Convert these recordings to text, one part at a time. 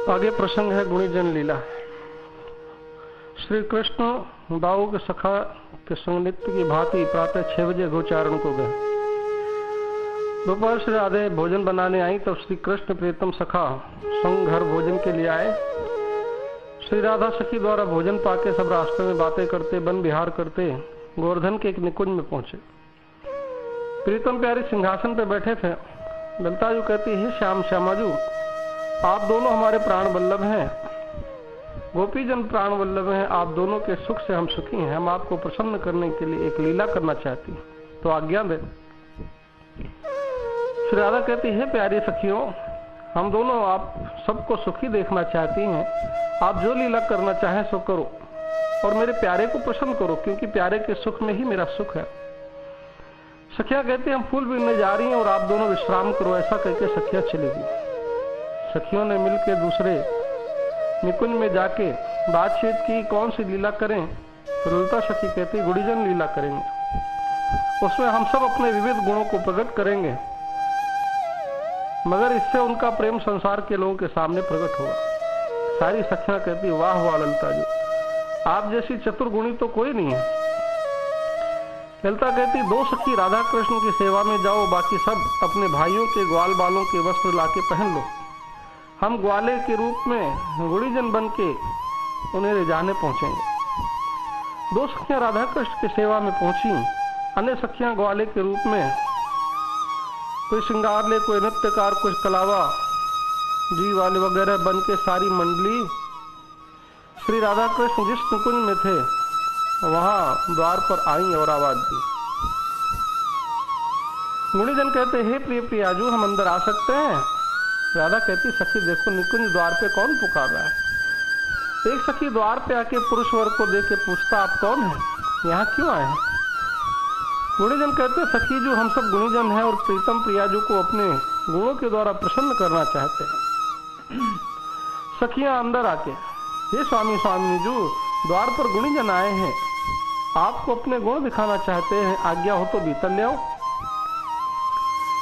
आगे प्रसंग है गुणीजन लीला। श्री कृष्ण दाऊ के सखा के संग नित्य की भांति प्रातः 6 बजे गोचारण को गए। दोपहर श्री राधे भोजन बनाने आई तब श्री कृष्ण प्रियतम सखा संग घर भोजन के लिए आए। श्री राधा सखी द्वारा भोजन पाके सब रास्ते में बातें करते वन विहार करते गोवर्धन के एक निकुंज में पहुंचे। प्रीतम प्यारे सिंहासन पर बैठे थे। ललिता जी कहती है, श्याम श्यामाजू, आप दोनों हमारे प्राण वल्लभ हैं, गोपीजन प्राण वल्लभ हैं। आप दोनों के सुख से हम सुखी हैं। हम आपको प्रसन्न करने के लिए एक लीला करना चाहती हैं, तो आज्ञा दें। श्री राधा कहती है, प्यारी सखियों, हम दोनों आप सबको सुखी देखना चाहती हैं। आप जो लीला करना चाहें सो करो और मेरे प्यारे को प्रसन्न करो, क्योंकि प्यारे के सुख में ही मेरा सुख है। सखियां कहती हैं, हम फूल बीनने जा रही हैं और आप दोनों विश्राम करो। ऐसा कहकर सखियां चली गई। सखियों ने मिलकर दूसरे निकुंज में जाके बातचीत की, कौन सी लीला करें। तो ललिता सखी कहती, गुणीजन लीला करेंगे। उसमें हम सब अपने विविध गुणों को प्रकट करेंगे, मगर इससे उनका प्रेम संसार के लोगों के सामने प्रकट होगा। सारी सखियां कहती, वाह वाह ललिता जी, आप जैसी चतुर्गुणी तो कोई नहीं है। ललिता कहती, 2 सखी राधा कृष्ण की सेवा में जाओ, बाकी सब अपने भाइयों के ग्वाल बालों के वस्त्र लाके पहन लो। हम ग्वाले के रूप में गुणीजन बन के उन्हें ले जाने पहुंचेंगे। 2 सखियां राधा कृष्ण की सेवा में पहुंची। अन्य सखियां ग्वाले के रूप में कोई श्रृंगार ले, कोई नृत्यकार, कुछ कलावा जी वाले वगैरह बन के सारी मंडली श्री राधा कृष्ण जिस निकुंज में थे वहां द्वार पर आई और आवाज दी। गुणीजन कहते, हे प्रिय प्रियाजू, हम अंदर आ सकते हैं। राधा कहती, सखी देखो निकुंज द्वार पे कौन पुकार रहा है। एक सखी द्वार पे आके पुरुष वर्ग को देख के पूछता, आप कौन हैं, यहाँ क्यों आए हैं। गुणीजन कहते, सखी जो हम सब गुणीजन हैं और प्रीतम प्रियाजू को अपने गुणों के द्वारा प्रसन्न करना चाहते हैं। सखियां अंदर आके, हे स्वामी स्वामिनी जू, द्वार पर गुणीजन आए हैं, आपको अपने गुण दिखाना चाहते हैं, आज्ञा हो तो भीतर ले आओ।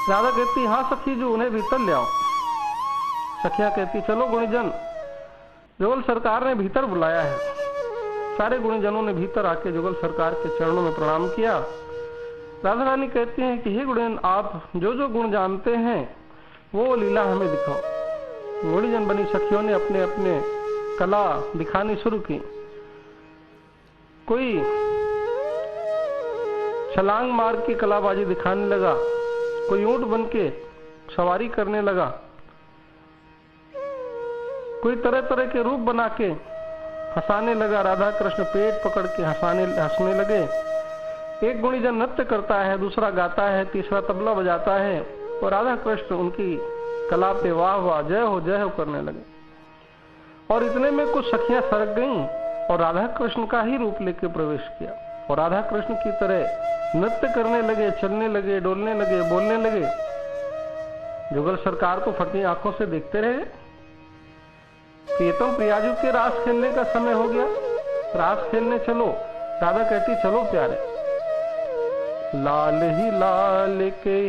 राधा कहती, हाँ सखी जो, उन्हें भीतर ले आओ। सखियां कहती, चलो गुणीजन, जुगल सरकार ने भीतर बुलाया है। सारे गुणीजनों ने भीतर आके जुगल सरकार के चरणों में प्रणाम किया। राधा रानी कहती हैं कि हे गुणीजन, आप जो जो गुण जानते हैं वो लीला हमें दिखाओ। गुणीजन बनी सखियों ने अपने अपने कला दिखानी शुरू की। कोई छलांग मार की कलाबाजी दिखाने लगा, कोई ऊंट बन के सवारी करने लगा, कोई तरह तरह के रूप बना के हंसाने लगा। राधा कृष्ण पेट पकड़ के हंसने लगे। एक गुणीजन नृत्य करता है, दूसरा गाता है, तीसरा तबला बजाता है और राधा कृष्ण उनकी कला पे वाह वाह जय हो करने लगे। और इतने में कुछ सखियां सरक गईं और राधा कृष्ण का ही रूप लेके प्रवेश किया और राधा कृष्ण की तरह नृत्य करने लगे, चलने लगे, डोलने लगे, बोलने लगे। जुगल सरकार को फटी आंखों से देखते रहे। प्रियतम प्रियाजू के रास खेलने का समय हो गया, रास खेलने चलो। राधा कहती, चलो प्यारे। लाल ही लाल के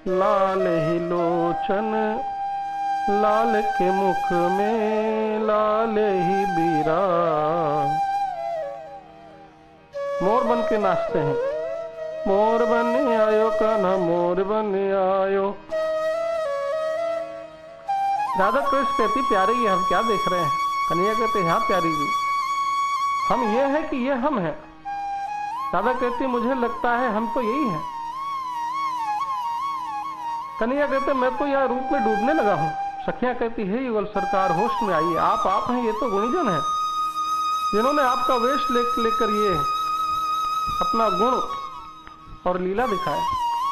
लाल ही लोचन, लाल के मुख में लाल ही बीरा। मोर बन के नाचते हैं। मोर बन आयो कान्हा, मोर बन आयो। राधा कृष्ण कहती, प्यारे ये हम क्या देख रहे हैं। कन्हैया कहते, हाँ प्यारी जी, हम ये है कि ये हम हैं। राधा कहती, मुझे लगता है हम तो यही हैं। कन्हैया कहते, मैं तो यह रूप में डूबने लगा हूं। सखियां कहती, हे युगल सरकार, होश में आइए, आप हैं, ये तो गुणीजन हैं, जिन्होंने आपका वेश लेकर ये अपना गुण और लीला दिखाए।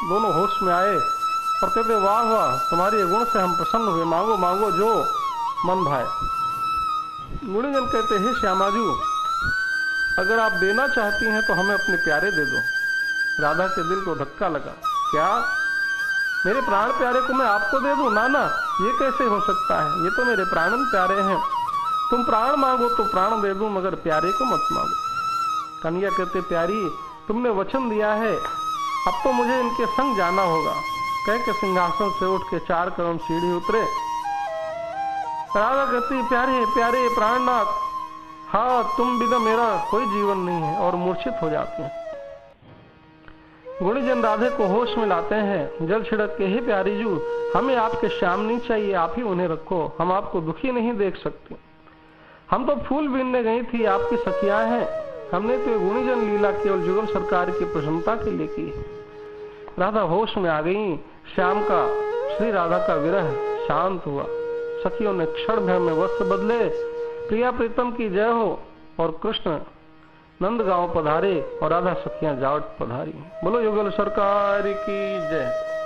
दोनों होश में आए और कहते, वाह वाह, तुम्हारे गुण से हम प्रसन्न हुए, मांगो मांगो जो मन भाए। गुणीजन कहते, हे श्यामाजू, अगर आप देना चाहती हैं तो हमें अपने प्यारे दे दो। राधा के दिल को धक्का लगा, क्या मेरे प्राण प्यारे को मैं आपको दे दूं? ना ना, ये कैसे हो सकता है, ये तो मेरे प्राणन प्यारे हैं। तुम प्राण मांगो तो प्राण दे दूं, मगर प्यारे को मत मांगो। कन्हैया कहते, प्यारी तुमने वचन दिया है, अब तो मुझे इनके संग जाना होगा। कह के सिंहासन से उठ के 4 कदम सीढ़ी उतरे राधा कहती प्यारे प्यारे प्राणनाथ, हाँ तुम बिना मेरा कोई जीवन नहीं है, और मूर्छित हो जाती हैं। गुणीजन राधे को होश में लाते हैं, जल छिड़क के, हे प्यारी जू, हमें आपके श्याम नहीं चाहिए, आप ही उन्हें रखो, हम आपको दुखी नहीं देख सकते। हम तो फूल बीनने गई थी, आपकी सखियां हैं, हमने तो गुणीजन लीला केवल जुगल सरकार की प्रसन्नता के लिए की। राधा होश में आ गई। श्याम का, श्री राधा का विरह शांत हुआ। सखियों ने क्षण भर में वस्त्र बदले, प्रिया प्रीतम की जय हो, और कृष्ण नंदगांव पधारे और राधा सखियां जावट पधारी। बोलो युगल सरकार की जय।